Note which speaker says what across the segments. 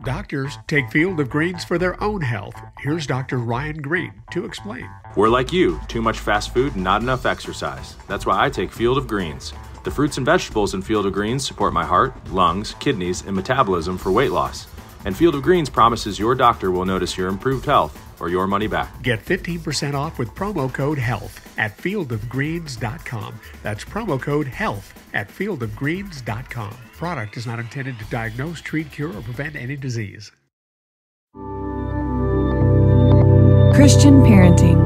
Speaker 1: Doctors take Field of Greens for their own health. Here's Dr. Ryan Green to explain.
Speaker 2: We're like you, too much fast food and not enough exercise. That's why I take Field of Greens. The fruits and vegetables in Field of Greens support my heart, lungs, kidneys, and metabolism for weight loss. And Field of Greens promises your doctor will notice your improved health or your money back.
Speaker 1: Get 15% off with promo code HEALTH at fieldofgreens.com. That's promo code HEALTH at fieldofgreens.com. Product is not intended to diagnose, treat, cure, or prevent any disease.
Speaker 3: Christian parenting.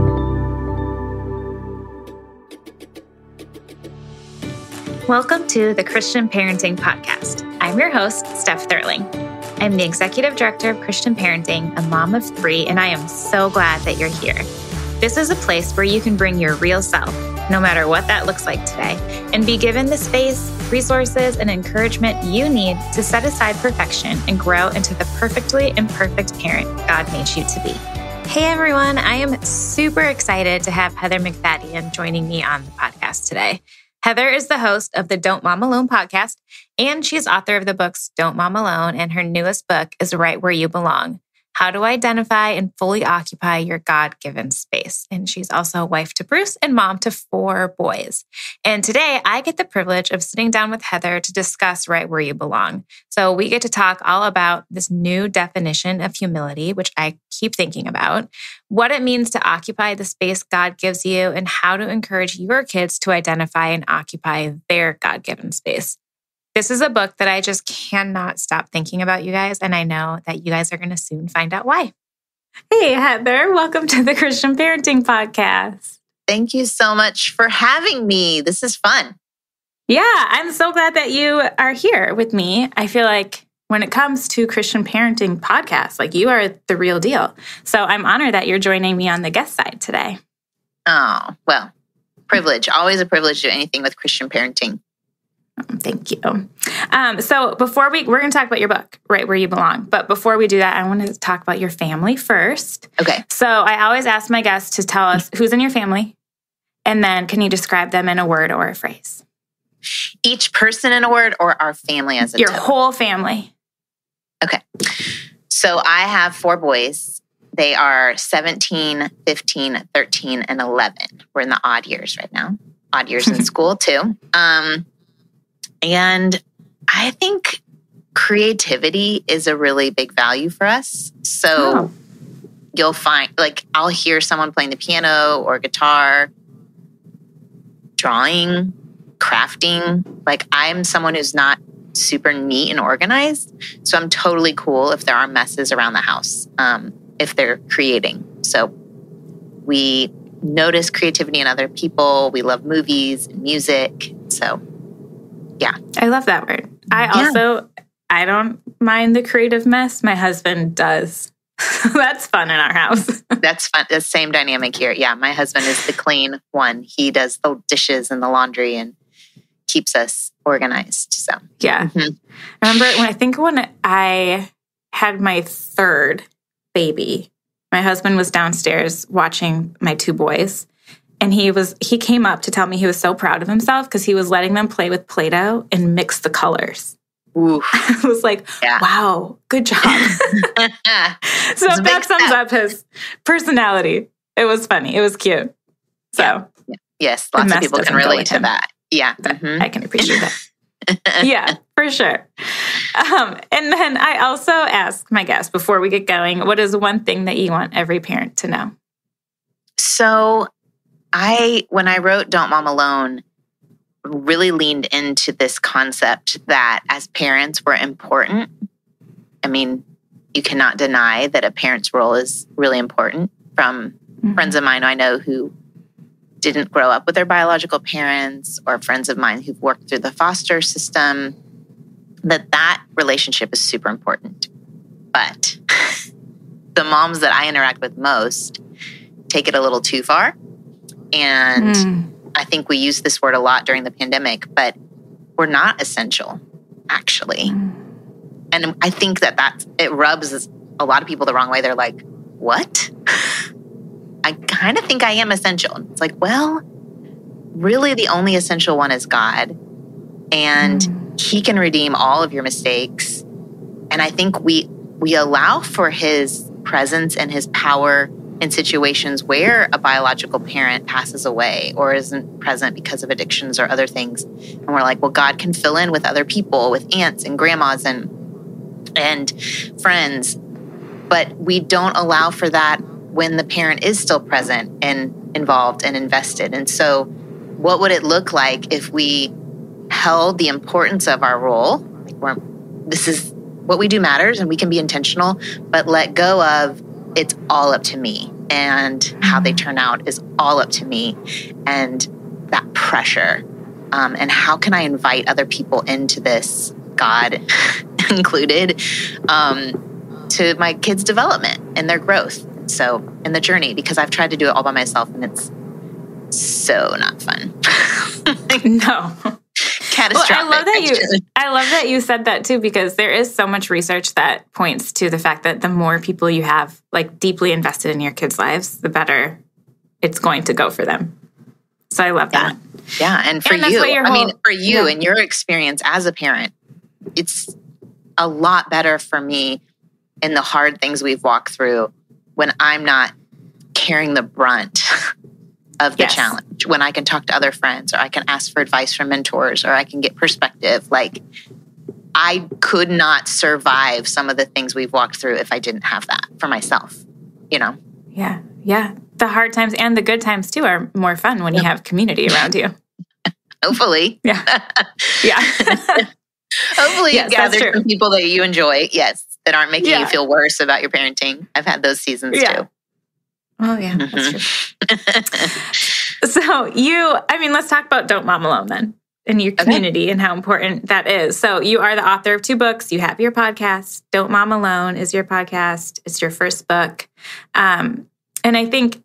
Speaker 4: Welcome to the Christian Parenting Podcast. I'm your host, Steph Thurling. I'm the Executive Director of Christian Parenting, a mom of 3, and I am so glad that you're here. This is a place where you can bring your real self, no matter what that looks like today, and be given the space, resources, and encouragement you need to set aside perfection and grow into the perfectly imperfect parent God made you to be. Hey everyone, I am super excited to have Heather MacFadyen joining me on the podcast today. Heather is the host of the Don't Mom Alone podcast, and she's author of the books Don't Mom Alone, and her newest book is Right Where You Belong: How to Identify and Fully Occupy Your God-Given Space. And she's also a wife to Bruce and mom to 4 boys. And today I get the privilege of sitting down with Heather to discuss Right Where You Belong. So we get to talk all about this new definition of humility, which I keep thinking about, what it means to occupy the space God gives you, and how to encourage your kids to identify and occupy their God-given space. This is a book that I just cannot stop thinking about, you guys, and I know that you guys are going to soon find out why. Hey, Heather, welcome to the Christian Parenting Podcast.
Speaker 5: Thank you so much for having me. This is fun.
Speaker 4: Yeah, I'm so glad that you are here with me. I feel like when it comes to Christian Parenting podcasts, like you are the real deal. So I'm honored that you're joining me on the guest side today.
Speaker 5: Oh, well, privilege. Always a privilege to do anything with Christian parenting.
Speaker 4: Thank you. So before we're going to talk about your book, Right Where You Belong. But before we do that, I want to talk about your family first.
Speaker 5: Okay.
Speaker 4: So I always ask my guests to tell us who's in your family, and then can you describe them in a word or a phrase?
Speaker 5: Each person in a word, or our family as a
Speaker 4: Your
Speaker 5: total?
Speaker 4: whole family.
Speaker 5: Okay. So I have 4 boys. They are 17, 15, 13, and 11. We're in the odd years right now. Odd years in school too. And I think creativity is a really big value for us. So you'll find, like, I'll hear someone playing the piano or guitar, drawing, crafting. Like, I'm someone who's not super neat and organized. So I'm totally cool if there are messes around the house, if they're creating. So we notice creativity in other people. We love movies and music. So yeah.
Speaker 4: I love that word. I don't mind the creative mess. My husband does. That's fun in our house.
Speaker 5: That's fun. The same dynamic here. Yeah. My husband is the clean one. He does the dishes and the laundry and keeps us organized. So
Speaker 4: yeah. Mm-hmm. I remember when I had my 3rd baby, my husband was downstairs watching my 2 boys. And he came up to tell me he was so proud of himself because he was letting them play with Play-Doh and mix the colors.
Speaker 5: Ooh.
Speaker 4: I was like, wow, good job. So that sums up his personality. It was funny. It was cute. So
Speaker 5: yes, lots of people can relate to that. Yeah.
Speaker 4: Mm-hmm. I can appreciate that. Yeah, for sure. And then I also ask my guests before we get going, what is one thing that you want every parent to know?
Speaker 5: So when I wrote Don't Mom Alone, really leaned into this concept that as parents, we're important. I mean, you cannot deny that a parent's role is really important. From friends of mine I know who didn't grow up with their biological parents, or friends of mine who've worked through the foster system, that relationship is super important. But the moms that I interact with most take it a little too far. And I think we use this word a lot during the pandemic, but we're not essential, actually. And I think it rubs a lot of people the wrong way. They're like, what? I kind of think I am essential. It's like, well, really the only essential one is God. And He can redeem all of your mistakes. And I think we we allow for his presence and his power in situations where a biological parent passes away or isn't present because of addictions or other things. And we're like, well, God can fill in with other people, with aunts and grandmas and friends. But we don't allow for that when the parent is still present and involved and invested. And so what would it look like if we held the importance of our role? Like this is what we do matters and we can be intentional, but let go of it's all up to me and how they turn out is all up to me and that pressure. And how can I invite other people into this, God included, to my kids' development and their growth. So in the journey, because I've tried to do it all by myself and it's so not fun.
Speaker 4: No.
Speaker 5: Catastrophic.
Speaker 4: Well, I love that you said that too, because there is so much research that points to the fact that the more people you have like deeply invested in your kids' lives, the better it's going to go for them. So I love that.
Speaker 5: Yeah. And for you, in your experience as a parent, it's a lot better for me in the hard things we've walked through when I'm not carrying the brunt of the challenge, when I can talk to other friends or I can ask for advice from mentors or I can get perspective. Like I could not survive some of the things we've walked through if I didn't have that for myself, you know?
Speaker 4: Yeah. Yeah. The hard times and the good times too are more fun when you have community around you.
Speaker 5: Hopefully.
Speaker 4: Yeah. Yeah.
Speaker 5: Hopefully you gather some people that you enjoy. Yes. That aren't making you feel worse about your parenting. I've had those seasons too.
Speaker 4: Oh, yeah, that's true. So let's talk about Don't Mom Alone then, and your community and how important that is. So you are the author of 2 books. You have your podcast. Don't Mom Alone is your podcast. It's your first book. And I think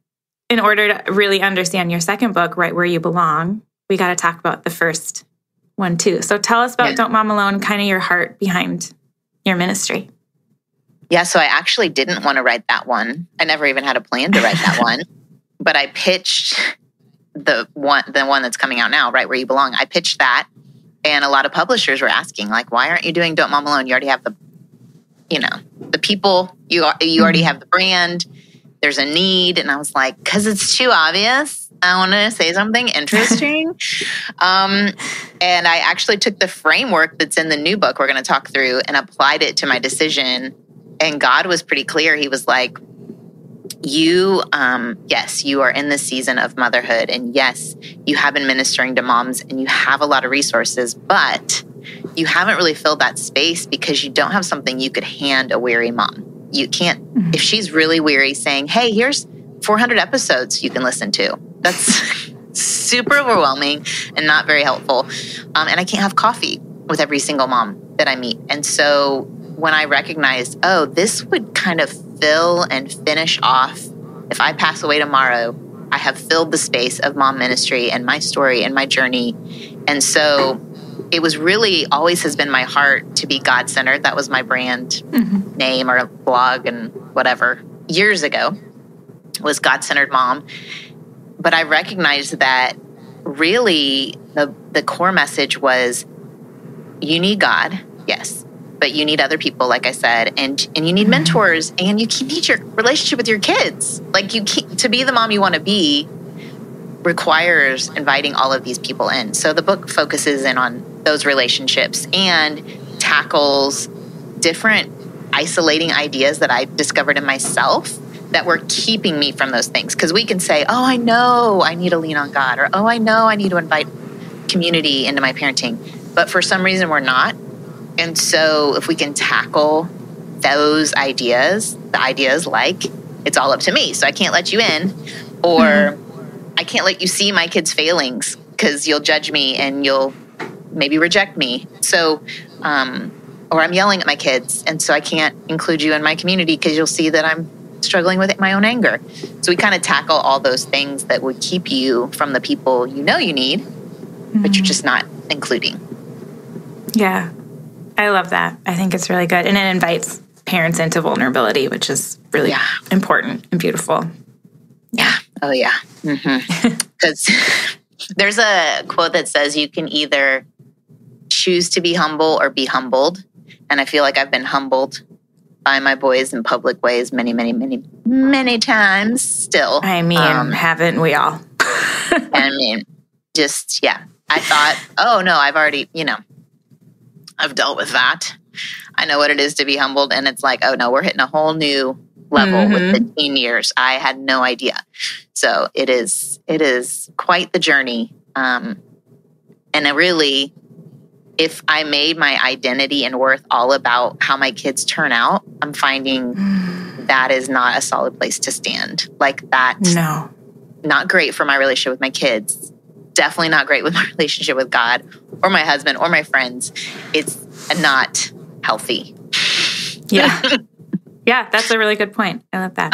Speaker 4: in order to really understand your second book, Right Where You Belong, we got to talk about the first one too. So tell us about Don't Mom Alone, kind of your heart behind your ministry.
Speaker 5: Yeah, so I actually didn't want to write that one. I never even had a plan to write that one. But I pitched the one that's coming out now, Right Where You Belong. I pitched that, and a lot of publishers were asking, like, why aren't you doing Don't Mom Alone? You already have the people, you already have the brand. There's a need. And I was like, because it's too obvious. I want to say something interesting. And I actually took the framework that's in the new book we're going to talk through and applied it to my decision. And God was pretty clear. He was like, you are in this season of motherhood. And yes, you have been ministering to moms and you have a lot of resources, but you haven't really filled that space because you don't have something you could hand a weary mom. You can't, if she's really weary, saying, hey, here's 400 episodes you can listen to. That's super overwhelming and not very helpful. And I can't have coffee with every single mom that I meet. And so when I recognized, this would kind of fill and finish off, if I pass away tomorrow, I have filled the space of mom ministry and my story and my journey. And so it was really always has been my heart to be God-centered. That was my brand name or blog and whatever. Years ago was God-centered mom. But I recognized that really the core message was you need God, yes. But you need other people, like I said, and you need mentors, and you need your relationship with your kids. Like to be the mom you want to be requires inviting all of these people in. So the book focuses in on those relationships and tackles different isolating ideas that I discovered in myself that were keeping me from those things. Because we can say, I know I need to lean on God, or I know I need to invite community into my parenting. But for some reason, we're not. And so if we can tackle those ideas, the ideas like, it's all up to me, so I can't let you in, or I can't let you see my kids' failings because you'll judge me and you'll maybe reject me. So, or I'm yelling at my kids, and so I can't include you in my community because you'll see that I'm struggling with my own anger. So we kind of tackle all those things that would keep you from the people you know you need, but you're just not including.
Speaker 4: Yeah. I love that. I think it's really good. And it invites parents into vulnerability, which is really important and beautiful.
Speaker 5: Yeah. Oh, yeah. Because there's a quote that says you can either choose to be humble or be humbled. And I feel like I've been humbled by my boys in public ways many, many, many, many times still.
Speaker 4: I mean, haven't we all?
Speaker 5: I mean, just, yeah. I thought, oh no, I've already, I've dealt with that. I know what it is to be humbled. And it's like, oh no, we're hitting a whole new level with the teen years. I had no idea. So it is quite the journey. And it really, if I made my identity and worth all about how my kids turn out, I'm finding that is not a solid place to stand. Like that.
Speaker 4: No.
Speaker 5: Not great for my relationship with my kids. Definitely not great with my relationship with God or my husband or my friends. It's not healthy.
Speaker 4: Yeah. Yeah, that's a really good point. I love that.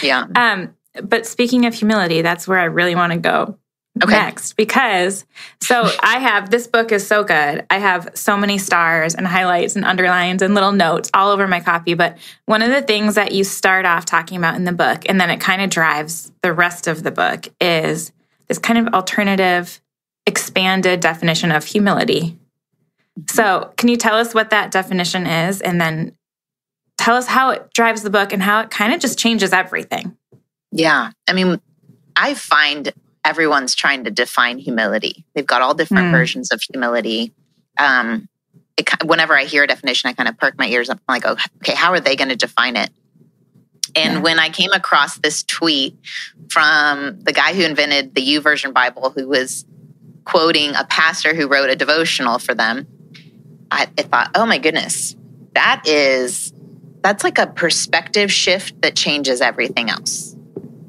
Speaker 5: Yeah.
Speaker 4: But speaking of humility, that's where I really want to go next, because this book is so good. I have so many stars and highlights and underlines and little notes all over my copy. But one of the things that you start off talking about in the book, and then it kind of drives the rest of the book, is this kind of alternative, expanded definition of humility. So can you tell us what that definition is, and then tell us how it drives the book and how it kind of just changes everything?
Speaker 5: Yeah. I mean, I find everyone's trying to define humility. They've got all different versions of humility. Whenever I hear a definition, I kind of perk my ears up. I'm like, oh, okay, how are they going to define it? And when I came across this tweet from the guy who invented the YouVersion Bible, who was quoting a pastor who wrote a devotional for them, I thought, oh my goodness, that's like a perspective shift that changes everything else.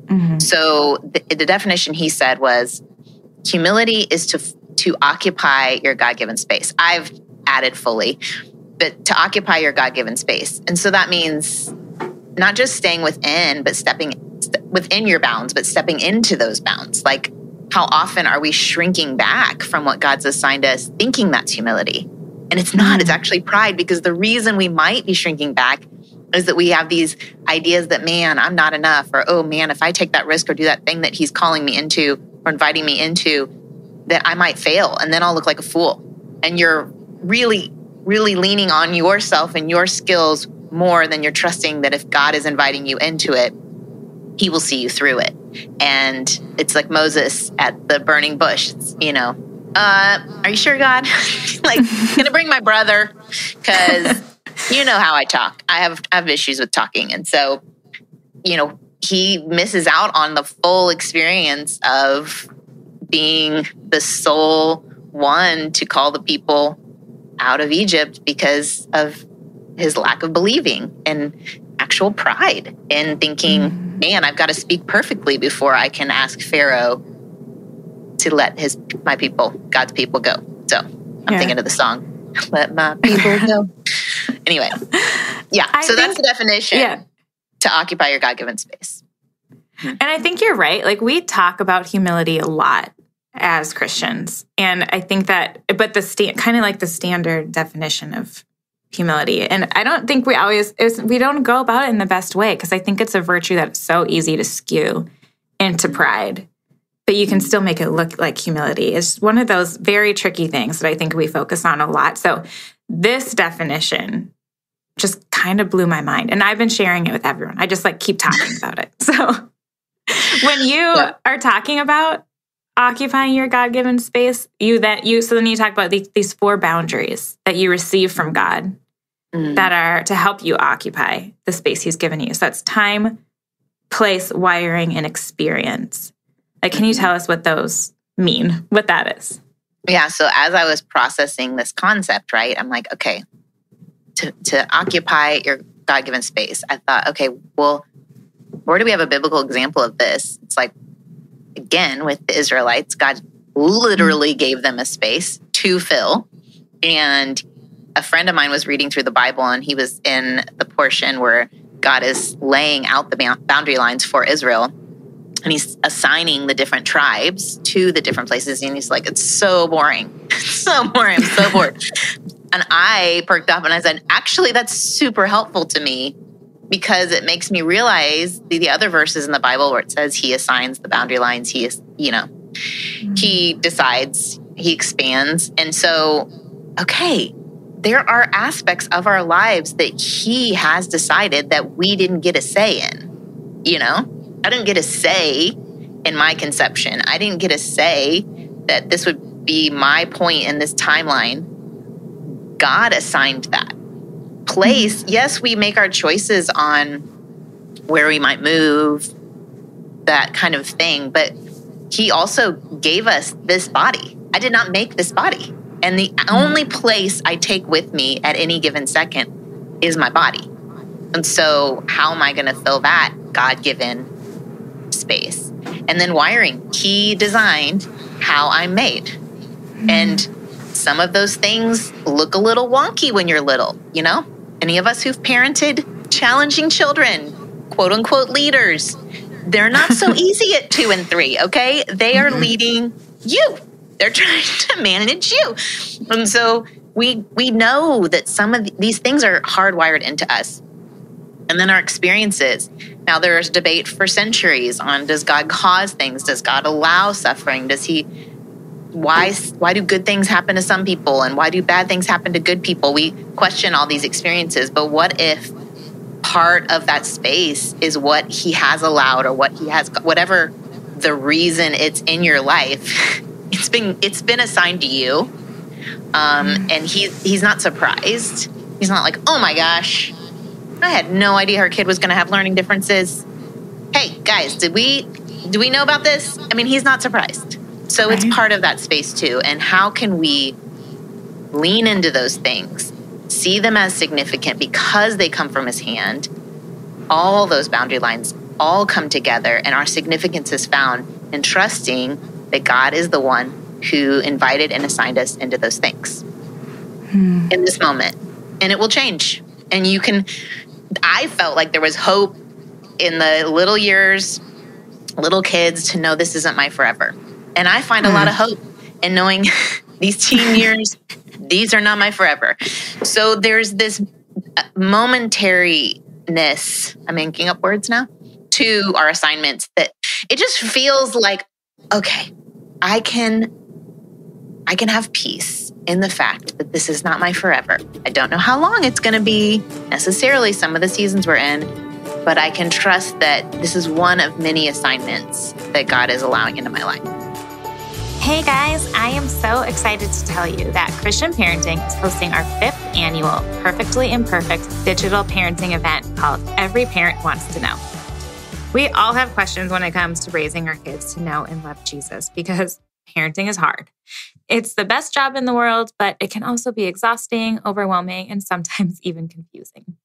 Speaker 5: Mm-hmm. So the definition he said was, humility is to occupy your God-given space. I've added fully, but to occupy your God-given space. And so that means not just staying within, but stepping within your bounds, but stepping into those bounds. Like, how often are we shrinking back from what God's assigned us, thinking that's humility? And it's not, it's actually pride, because the reason we might be shrinking back is that we have these ideas that, man, I'm not enough, or, oh man, if I take that risk or do that thing that he's calling me into or inviting me into, that I might fail and then I'll look like a fool. And you're really, really leaning on yourself and your skills more than you're trusting that if God is inviting you into it, he will see you through it. And it's like Moses at the burning bush. It's, are you sure, God? Like, gonna bring my brother, because you know how I talk. I have issues with talking. And so, he misses out on the full experience of being the sole one to call the people out of Egypt because of his lack of believing and actual pride in thinking, man, I've got to speak perfectly before I can ask Pharaoh to let my people, God's people, go. So I'm thinking of the song, "Let My People Go." Anyway, so that's the definition to occupy your God-given space.
Speaker 4: And I think you're right. Like, we talk about humility a lot as Christians. And I think that, but kind of like the standard definition of humility. And I don't think we don't go about it in the best way, because I think it's a virtue that's so easy to skew into pride, but you can still make it look like humility. It's one of those very tricky things that I think we focus on a lot. So this definition just kind of blew my mind. And I've been sharing it with everyone. I just keep talking about it. So when you are talking about occupying your God-given space, so then you talk about these 4 boundaries that you receive from God that are to help you occupy the space he's given you. So that's time, place, wiring, and experience. Like, can you tell us what those mean, what that is?
Speaker 5: Yeah. So as I was processing this concept, right, I'm like, okay, to occupy your God-given space, I thought, okay, well, where do we have a biblical example of this? It's like, again, with the Israelites, God literally gave them a space to fill. And a friend of mine was reading through the Bible, and he was in the portion where God is laying out the boundary lines for Israel. And he's assigning the different tribes to the different places. And he's like, it's so boring. So boring. I'm so bored. And I perked up and I said, actually, that's super helpful to me, because it makes me realize the other verses in the Bible where it says he assigns the boundary lines. He decides, he expands. And so, okay, there are aspects of our lives that he has decided that we didn't get a say in. You know, I didn't get a say in my conception. I didn't get a say that this would be my point in this timeline. God assigned that place. Yes, we make our choices on where we might move, that kind of thing. But he also gave us this body. I did not make this body. And the only place I take with me at any given second is my body. And so how am I going to fill that God-given space? And then wiring. He designed how I'm made. And some of those things look a little wonky when you're little, you know? Any of us who've parented challenging children, quote unquote leaders, they're not so easy at 2 and 3, okay? They are leading you. They're trying to manage you. And so we know that some of these things are hardwired into us. And then our experiences. Now there's debate for centuries on, does God cause things? Does God allow suffering? Does he, why do good things happen to some people? And why do bad things happen to good people? We question all these experiences, but what if part of that space is what he has allowed, or what he has, whatever the reason it's in your life, it's been assigned to you. And he's not surprised. He's not like, oh my gosh, I had no idea her kid was going to have learning differences. Hey guys, did we know about this? I mean, he's not surprised. So it's part of that space too. And how can we lean into those things, see them as significant because they come from his hand? All those boundary lines all come together, and our significance is found in trusting that God is the one who invited and assigned us into those things in this moment. And it will change. And I felt like there was hope in the little years, little kids, to know this isn't my forever. And I find a lot of hope in knowing these teen years, these are not my forever. So there's this momentariness, I'm making up words now, to our assignments, that it just feels like, okay, I can have peace in the fact that this is not my forever. I don't know how long it's going to be necessarily, some of the seasons we're in, but I can trust that this is one of many assignments that God is allowing into my life.
Speaker 4: Hey guys, I am so excited to tell you that Christian Parenting is hosting our 5th annual Perfectly Imperfect digital parenting event called Every Parent Wants to Know. We all have questions when it comes to raising our kids to know and love Jesus, because parenting is hard. It's the best job in the world, but it can also be exhausting, overwhelming, and sometimes even confusing.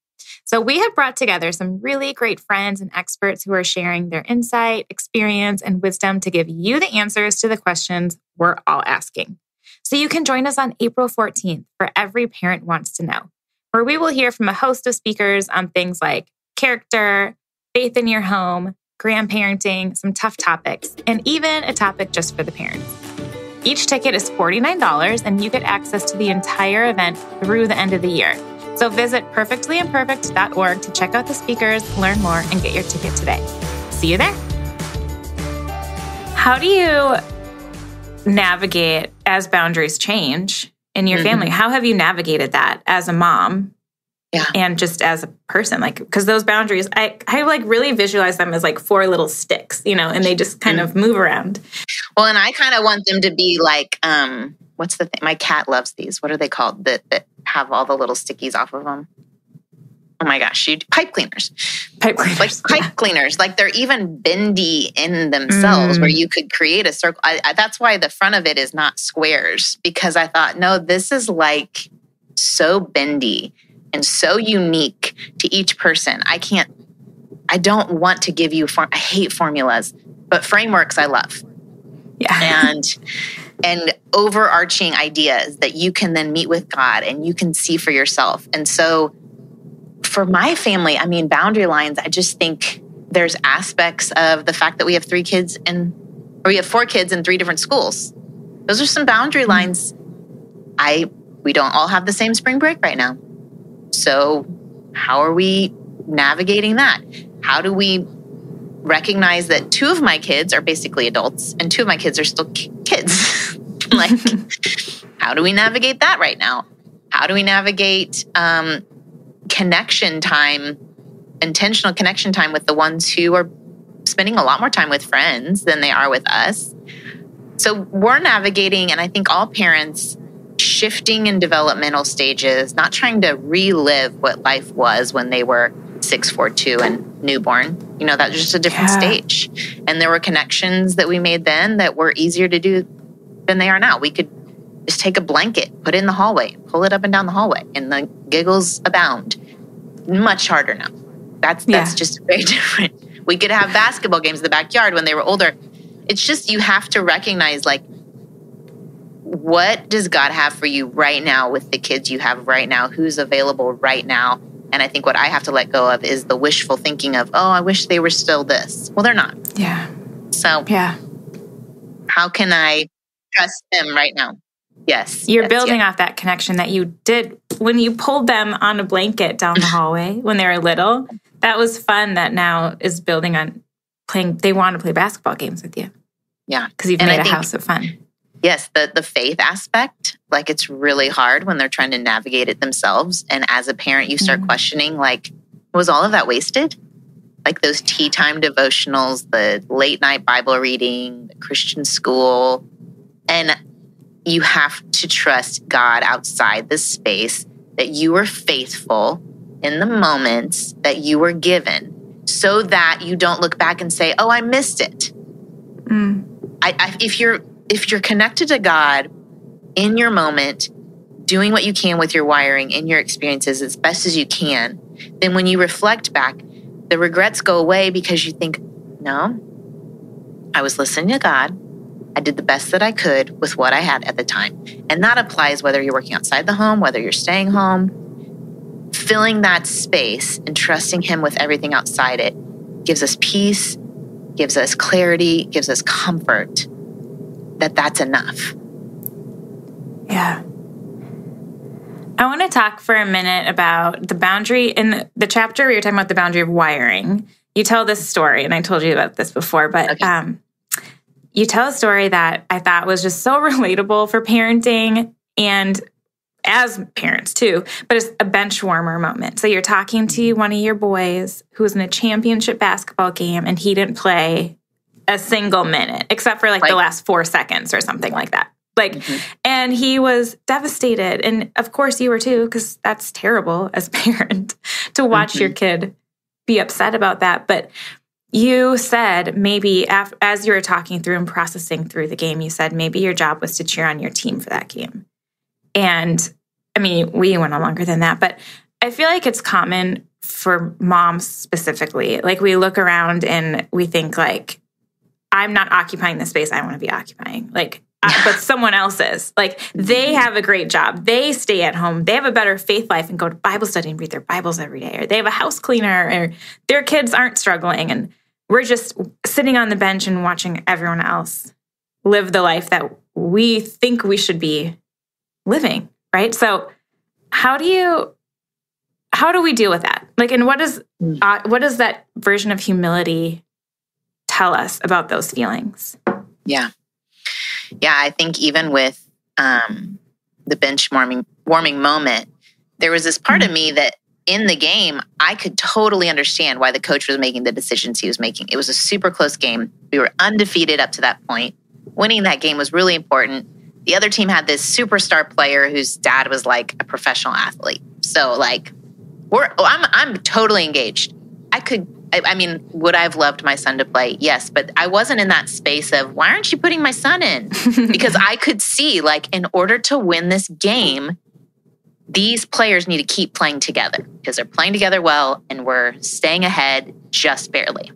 Speaker 4: So we have brought together some really great friends and experts who are sharing their insight, experience, and wisdom to give you the answers to the questions we're all asking. So you can join us on April 14th for Every Parent Wants to Know, where we will hear from a host of speakers on things like character, faith in your home, grandparenting, some tough topics, and even a topic just for the parents. Each ticket is $49, and you get access to the entire event through the end of the year. So visit perfectlyimperfect.org to check out the speakers, learn more, and get your ticket today. See you there. How do you navigate as boundaries change in your family? How have you navigated that as a mom?
Speaker 5: Yeah.
Speaker 4: And just as a person, like, because those boundaries, I like really visualize them as like 4 little sticks, you know, and they just kind of move around.
Speaker 5: Well, and I kind of want them to be like, what's the thing? My cat loves these. What are they called? That have all the little stickies off of them. Oh my gosh, pipe cleaners.
Speaker 4: Pipe cleaners.
Speaker 5: Like pipe cleaners. Like they're even bendy in themselves where you could create a circle. That's why the front of it is not squares, because I thought, no, this is like so bendy and so unique to each person. I don't want to give you, I hate formulas, but frameworks I love. Yeah. And overarching ideas that you can then meet with God and you can see for yourself. And so for my family, I mean, boundary lines, I just think there's aspects of the fact that we have 4 kids in 3 different schools. Those are some boundary lines. We don't all have the same spring break right now. So how are we navigating that? How do we recognize that 2 of my kids are basically adults and 2 of my kids are still kids? Like, how do we navigate that right now? How do we navigate connection time, intentional connection time with the ones who are spending a lot more time with friends than they are with us? So we're navigating, and I think all parents shifting in developmental stages, not trying to relive what life was when they were 6, 4, 2 and newborn. That's just a different stage. And there were connections that we made then that were easier to do than they are now. We could just take a blanket, put it in the hallway, pull it up and down the hallway, and the giggles abound. Much harder now. That's just very different. We could have basketball games in the backyard when they were older. It's just, you have to recognize, like, what does God have for you right now with the kids you have right now? Who's available right now? And I think what I have to let go of is the wishful thinking of, I wish they were still this. Well, they're not.
Speaker 4: Yeah.
Speaker 5: So how can I trust them right now? Yes.
Speaker 4: You're building off that connection that you did when you pulled them on a blanket down the hallway when they were little. That was fun. That now is building on playing. They want to play basketball games with you.
Speaker 5: Yeah.
Speaker 4: Because you've made a house of fun.
Speaker 5: Yes. The faith aspect, like, it's really hard when they're trying to navigate it themselves. And as a parent, you start questioning, like, was all of that wasted? Like those tea time devotionals, the late night Bible reading, the Christian school. And you have to trust God outside the space, that you were faithful in the moments that you were given, so that you don't look back and say, I missed it. If you're connected to God in your moment, doing what you can with your wiring in your experiences as best as you can, then when you reflect back, the regrets go away because you think, no, I was listening to God. I did the best that I could with what I had at the time. And that applies whether you're working outside the home, whether you're staying home. Filling that space and trusting Him with everything outside it gives us peace, gives us clarity, gives us comfort that that's enough.
Speaker 4: Yeah. I want to talk for a minute about the boundary. In the chapter where you're talking about the boundary of wiring, you tell this story, and I told you about this before, but you tell a story that I thought was just so relatable for parenting and as parents too, but it's a bench warmer moment. So you're talking to one of your boys who was in a championship basketball game, and he didn't play a single minute except for like the last 4 seconds or something like that. And he was devastated. And of course you were too, because that's terrible as a parent to watch your kid be upset about that. But you said maybe as you were talking through and processing through the game, you said maybe your job was to cheer on your team for that game. And I mean, we went on longer than that, but I feel like it's common for moms specifically. Like, we look around and we think, like, I'm not occupying the space I want to be occupying. Like, but someone else is. Like, they have a great job. They stay at home. They have a better faith life and go to Bible study and read their Bibles every day. Or they have a house cleaner, or their kids aren't struggling. And we're just sitting on the bench and watching everyone else live the life that we think we should be living, right? So how do we deal with that? Like, and what does that version of humility tell us about those feelings? Yeah,
Speaker 5: I think even with the bench warming moment, there was this part of me that in the game, I could totally understand why the coach was making the decisions he was making. It was a super close game. We were undefeated up to that point. Winning that game was really important. The other team had this superstar player whose dad was like a professional athlete. So like, I'm totally engaged. I mean, would I have loved my son to play? Yes, but I wasn't in that space of, why aren't you putting my son in? Because I could see, like, in order to win this game, these players need to keep playing together because they're playing together well and we're staying ahead just barely.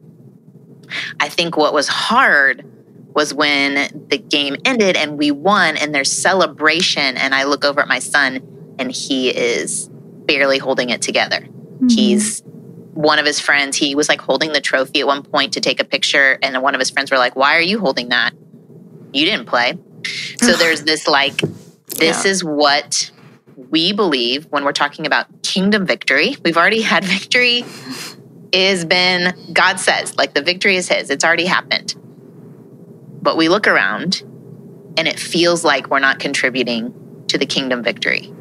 Speaker 5: I think what was hard was when the game ended and we won and there's celebration and I look over at my son and he is barely holding it together. Mm-hmm. He's one of his friends, he was like holding the trophy at one point to take a picture. And one of his friends were like, why are you holding that? You didn't play. So there's this like, this is what we believe when we're talking about kingdom victory. We've already had victory. It has been, God says, like the victory is His. It's already happened. But we look around and it feels like we're not contributing to the kingdom victory.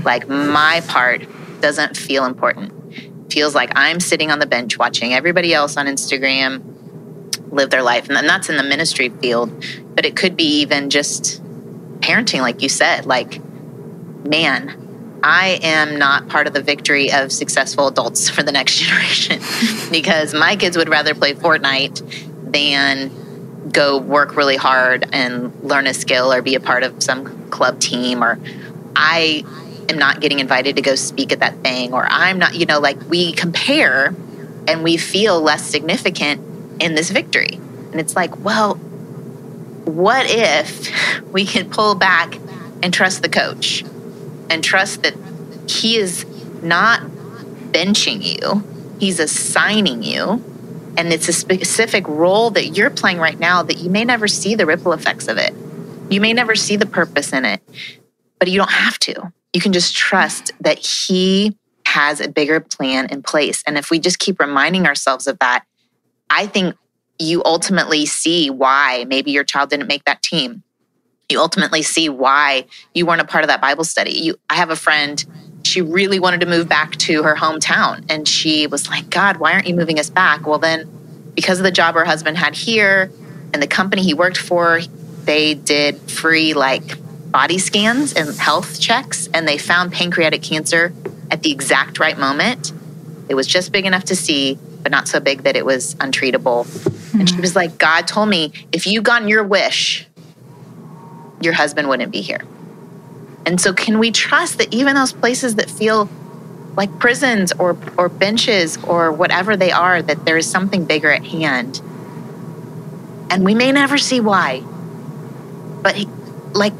Speaker 5: Like my part doesn't feel important. Feels like I'm sitting on the bench watching everybody else on Instagram live their life. And that's in the ministry field, but it could be even just parenting, like you said, like, man, I am not part of the victory of successful adults for the next generation because my kids would rather play Fortnite than go work really hard and learn a skill or be a part of some club team, or I am not getting invited to go speak at that thing, or I'm not, like we compare and we feel less significant in this victory. And it's like, well, what if we can pull back and trust the coach and trust that he is not benching you, he's assigning you, and it's a specific role that you're playing right now that you may never see the ripple effects of it. You may never see the purpose in it, but you don't have to. You can just trust that he has a bigger plan in place. And if we just keep reminding ourselves of that, I think you ultimately see why maybe your child didn't make that team. You ultimately see why you weren't a part of that Bible study. I have a friend, she really wanted to move back to her hometown. And she was like, God, why aren't you moving us back? Well, then because of the job her husband had here and the company he worked for, they did free body scans and health checks. And they found pancreatic cancer at the exact right moment. It was just big enough to see, but not so big that it was untreatable. Mm-hmm. And she was like, God told me, if you gotten your wish, your husband wouldn't be here. And so can we trust that even those places that feel like prisons or benches or whatever they are, that there is something bigger at hand? And we may never see why, but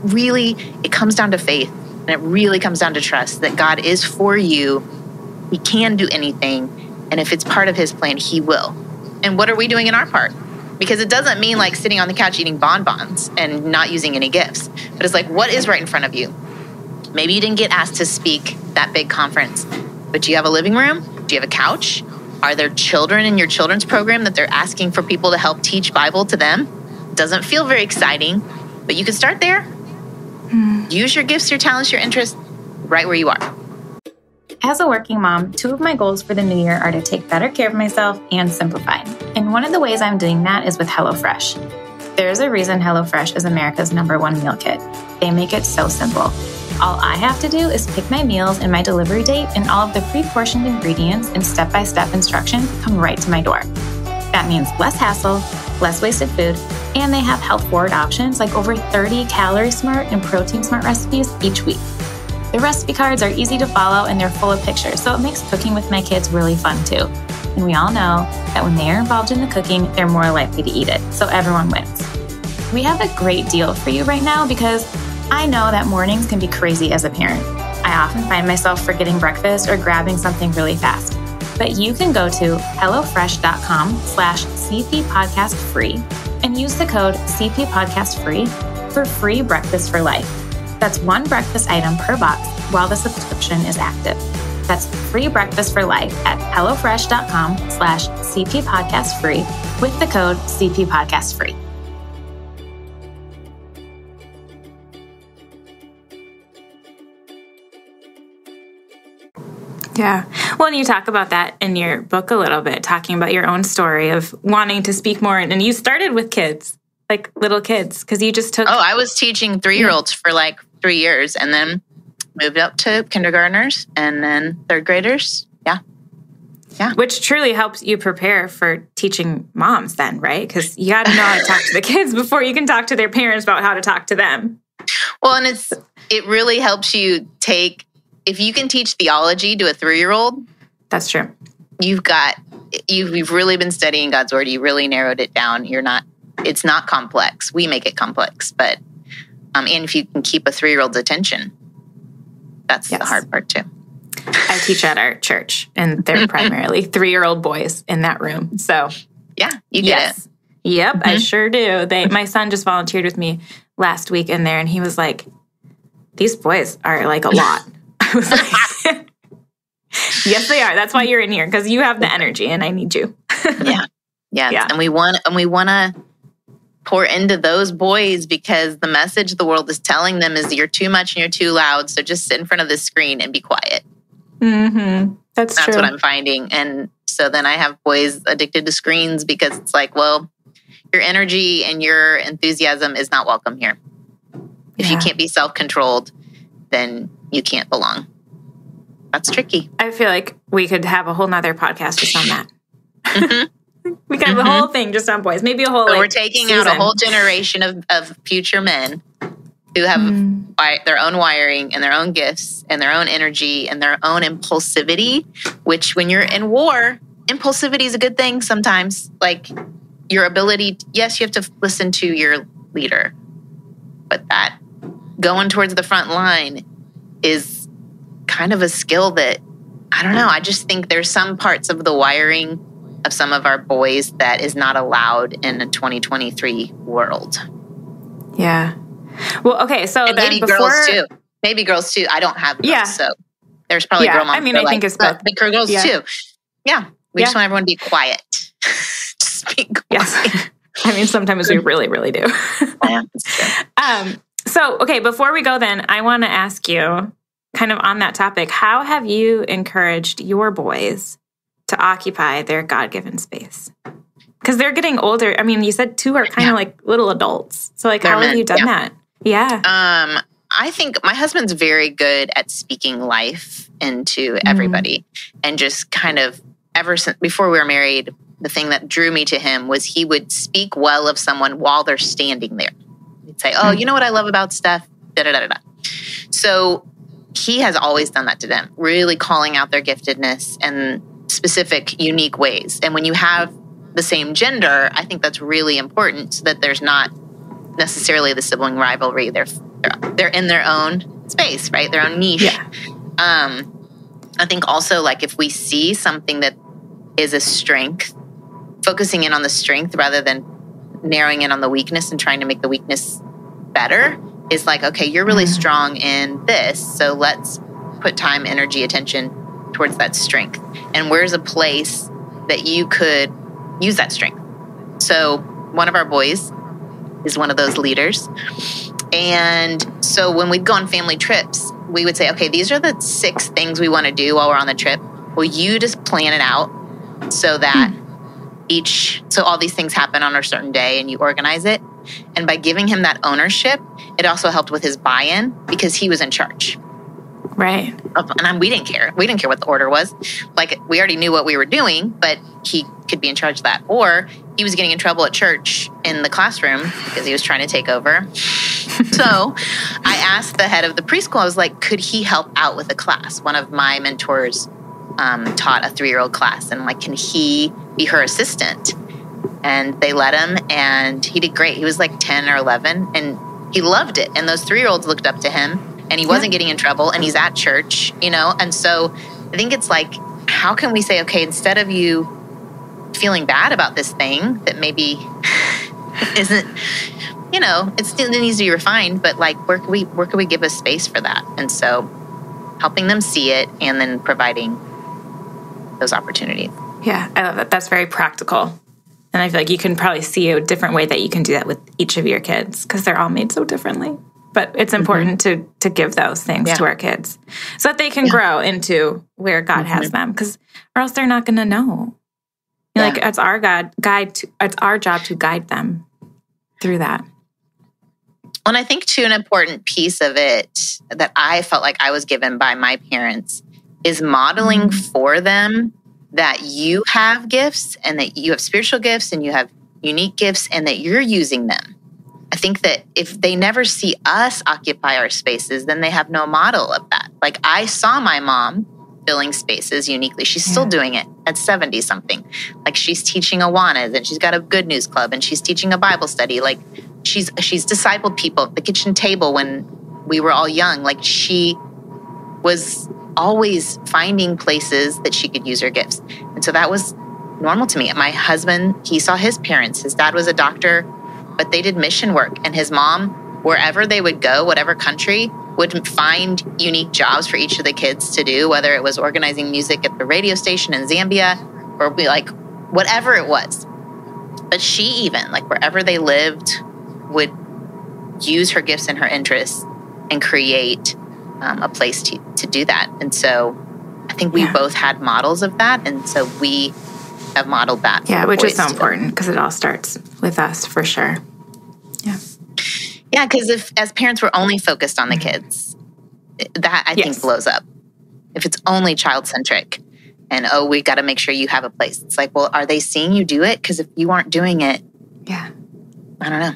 Speaker 5: really it comes down to faith, and it really comes down to trust that God is for you. He can do anything. And if it's part of his plan, he will. And what are we doing in our part? Because it doesn't mean sitting on the couch eating bonbons and not using any gifts. But it's what is right in front of you? Maybe you didn't get asked to speak that big conference, but do you have a living room? Do you have a couch? Are there children in your children's program that they're asking for people to help teach Bible to them? Doesn't feel very exciting, but you can start there. Use your gifts, your talents, your interests right where you are.
Speaker 4: As a working mom, 2 of my goals for the new year are to take better care of myself and simplify. And one of the ways I'm doing that is with HelloFresh. There's a reason HelloFresh is America's #1 meal kit. They make it so simple. All I have to do is pick my meals and my delivery date, and all of the pre-portioned ingredients and step-by-step instructions come right to my door. That means less hassle, less wasted food, and they have health-forward options like over 30 calorie-smart and protein-smart recipes each week. The recipe cards are easy to follow and they're full of pictures, so it makes cooking with my kids really fun too. And we all know that when they are involved in the cooking, they're more likely to eat it, so everyone wins. We have a great deal for you right now because I know that mornings can be crazy as a parent. I often find myself forgetting breakfast or grabbing something really fast. But you can go to hellofresh.com/CPPodcastFree and use the code CPPodcastFree for free breakfast for life. That's 1 breakfast item per box while the subscription is active. That's free breakfast for life at hellofresh.com/CPPodcastFree with the code CPPodcastFree.
Speaker 6: Yeah. Well, and you talk about that in your book a little bit, talking about your own story of wanting to speak more. And you started with kids, like little kids, because you just took...
Speaker 5: Oh, I was teaching 3-year-olds for 3 years and then moved up to kindergartners and then 3rd graders. Yeah. Yeah.
Speaker 6: Which truly helps you prepare for teaching moms then, right? Because you got to know how to talk to the kids before you can talk to their parents about how to talk to them.
Speaker 5: Well, and it really helps you if you can teach theology to a 3-year-old.
Speaker 6: That's true.
Speaker 5: You've really been studying God's word. You really narrowed it down. It's not complex. We make it complex, but, and if you can keep a 3-year-old's attention, that's the hard part too.
Speaker 6: I teach at our church and they're primarily 3-year-old boys in that room. So
Speaker 5: yeah, you get it.
Speaker 6: Yep, I sure do. My son just volunteered with me last week in there and he was like, these boys are a lot. I was like, yes, they are. That's why you're in here, because you have the energy and I need you.
Speaker 5: Yeah. And we want to pour into those boys, because the message the world is telling them is you're too much and you're too loud. So just sit in front of the screen and be quiet.
Speaker 6: Mm-hmm. That's true.
Speaker 5: what I'm finding. And so then I have boys addicted to screens because it's like, well, your energy and your enthusiasm is not welcome here. If you can't be self-controlled, then you can't belong. That's tricky.
Speaker 6: I feel like we could have a whole nother podcast just on that. We could have the whole thing just on boys. Maybe a whole
Speaker 5: we're taking out a whole generation of future men who have their own wiring and their own gifts and their own energy and their own impulsivity, which when you're in war, impulsivity is a good thing sometimes. Like your ability, yes, you have to listen to your leader, but that going towards the front line is kind of a skill that, I don't know, I just think there's some parts of the wiring of some of our boys that is not allowed in a 2023 world.
Speaker 6: Yeah. Well, okay, so
Speaker 5: and
Speaker 6: then
Speaker 5: maybe
Speaker 6: before...
Speaker 5: girls too. Maybe girls too. I don't have girls, so there's probably girl moms.
Speaker 6: I mean, I think it's both.
Speaker 5: But girls too. Yeah. We just want everyone to be quiet. Just be quiet.
Speaker 6: Yes. I mean, sometimes we really, really do.
Speaker 5: Yeah, that's true.
Speaker 6: So, okay, before we go then, I want to ask you, kind of on that topic, how have you encouraged your boys to occupy their God-given space? Because they're getting older. I mean, you said 2 are kind of like little adults. So, like, how have you done that? Yeah.
Speaker 5: I think my husband's very good at speaking life into everybody. And just kind of, ever since before we were married, the thing that drew me to him was he would speak well of someone while they're standing there. He'd say, oh, you know what I love about Steph? Da-da-da-da-da. So he has always done that to them, really calling out their giftedness and specific, unique ways. And when you have the same gender, I think that's really important so that there's not necessarily the sibling rivalry. They're in their own space, right? Their own niche.
Speaker 6: Yeah.
Speaker 5: I think also, like, if we see something that is a strength, focusing in on the strength rather than narrowing in on the weakness and trying to make the weakness better is like, okay, you're really strong in this, so let's put time, energy, attention towards that strength. And where's a place that you could use that strength? So one of our boys is one of those leaders. And so when we'd go on family trips, we would say, okay, these are the 6 things we want to do while we're on the trip. Well, you just plan it out so that so all these things happen on a certain day and you organize it. And by giving him that ownership, it also helped with his buy-in because he was in charge.
Speaker 6: Right.
Speaker 5: And we didn't care. We didn't care what the order was. Like, we already knew what we were doing, but he could be in charge of that. Or he was getting in trouble at church in the classroom because he was trying to take over. So I asked the head of the preschool, I was like, could he help out with a class? One of my mentors taught a 3-year-old class. And I'm like, can he be her assistant? And they let him, and he did great. He was like 10 or 11, and he loved it. And those 3-year-olds looked up to him, and he wasn't getting in trouble, and he's at church, you know? And so I think it's like, how can we say, okay, instead of you feeling bad about this thing that maybe isn't, you know, it still needs to be refined, but like, where can we give a space for that? And so helping them see it and then providing those opportunities.
Speaker 6: Yeah, I love that. That's very practical. And I feel like you can probably see a different way that you can do that with each of your kids because they're all made so differently. But it's important to give those things to our kids so that they can grow into where God has them, because or else they're not going to know. Like, it's our it's our job to guide them through that.
Speaker 5: And I think, too, an important piece of it that I felt like I was given by my parents is modeling for them that you have gifts and that you have spiritual gifts and you have unique gifts and that you're using them. I think that if they never see us occupy our spaces, then they have no model of that. Like, I saw my mom filling spaces uniquely. She's still doing it at 70-something. Like, she's teaching Awanas, and she's got a Good News Club, and she's teaching a Bible study. Like, she's discipled people at the kitchen table when we were all young. Like, she was always finding places that she could use her gifts. And so that was normal to me. My husband, he saw his parents. His dad was a doctor, but they did mission work. And his mom, wherever they would go, whatever country, would find unique jobs for each of the kids to do, whether it was organizing music at the radio station in Zambia or be like whatever it was. But she even, like wherever they lived, would use her gifts and her interests and create a place to do that. And so I think we both had models of that. And so we have modeled that.
Speaker 6: Yeah, which is so important because it all starts with us for sure. Yeah.
Speaker 5: Yeah, because if as parents we're only focused on the kids, that I think blows up. If it's only child-centric and, we got to make sure you have a place. It's like, well, are they seeing you do it? Because if you aren't doing it, I don't know.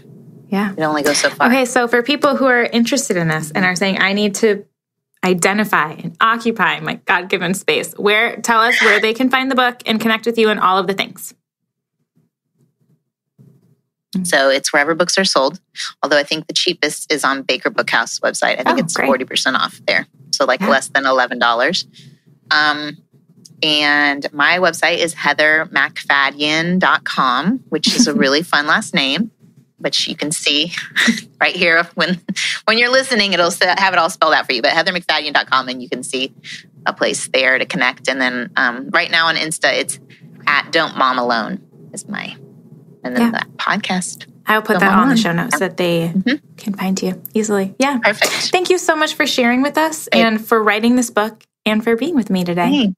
Speaker 6: Yeah.
Speaker 5: It only goes so far.
Speaker 6: Okay, so for people who are interested in this and are saying, I need to identify and occupy my God-given space, tell us where they can find the book and connect with you and all of the things.
Speaker 5: So it's wherever books are sold. Although I think the cheapest is on Baker Bookhouse website. I think it's 40% off there. So less than $11. And my website is heathermacfadyen.com, which is a really fun last name, which you can see right here. When you're listening, it'll have it all spelled out for you. But heathermacfadyen.com, and you can see a place there to connect. And then right now on Insta, it's at Don't Mom Alone is my, and then that podcast.
Speaker 6: I'll put that on the show notes so that they can find you easily. Yeah.
Speaker 5: Perfect.
Speaker 6: Thank you so much for sharing with us and for writing this book and for being with me today.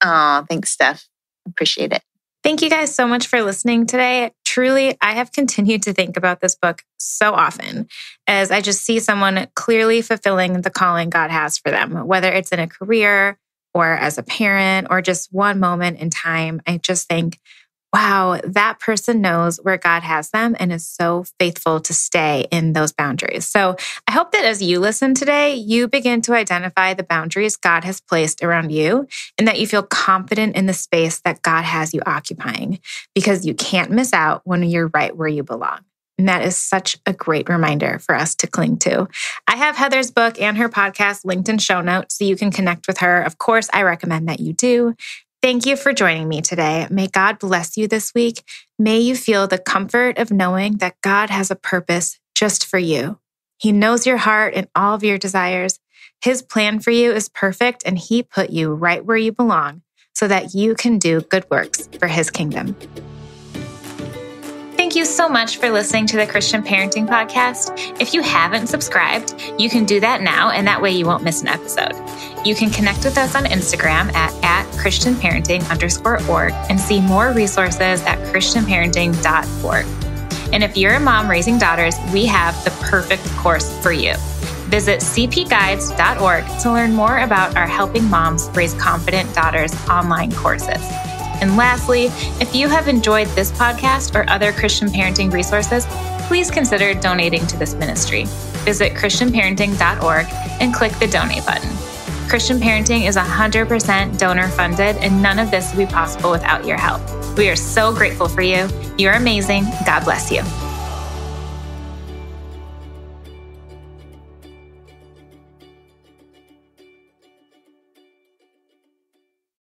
Speaker 5: Oh, thanks, Steph. Appreciate it.
Speaker 6: Thank you guys so much for listening today. Truly, I have continued to think about this book so often as I just see someone clearly fulfilling the calling God has for them, whether it's in a career or as a parent or just one moment in time. I just think, wow, that person knows where God has them and is so faithful to stay in those boundaries. So I hope that as you listen today, you begin to identify the boundaries God has placed around you and that you feel confident in the space that God has you occupying, because you can't miss out when you're right where you belong. And that is such a great reminder for us to cling to. I have Heather's book and her podcast linked in show notes so you can connect with her. Of course, I recommend that you do. Thank you for joining me today. May God bless you this week. May you feel the comfort of knowing that God has a purpose just for you. He knows your heart and all of your desires. His plan for you is perfect, and He put you right where you belong so that you can do good works for His kingdom. Thank you so much for listening to the Christian Parenting Podcast. If you haven't subscribed, you can do that now, and that way you won't miss an episode. You can connect with us on Instagram at ChristianParenting_org and see more resources at ChristianParenting.org. And if you're a mom raising daughters, we have the perfect course for you. Visit cpguides.org to learn more about our Helping Moms Raise Confident Daughters online courses. And lastly, if you have enjoyed this podcast or other Christian parenting resources, please consider donating to this ministry. Visit ChristianParenting.org and click the donate button. Christian Parenting is 100% donor funded, and none of this would be possible without your help. We are so grateful for you. You're amazing. God bless you.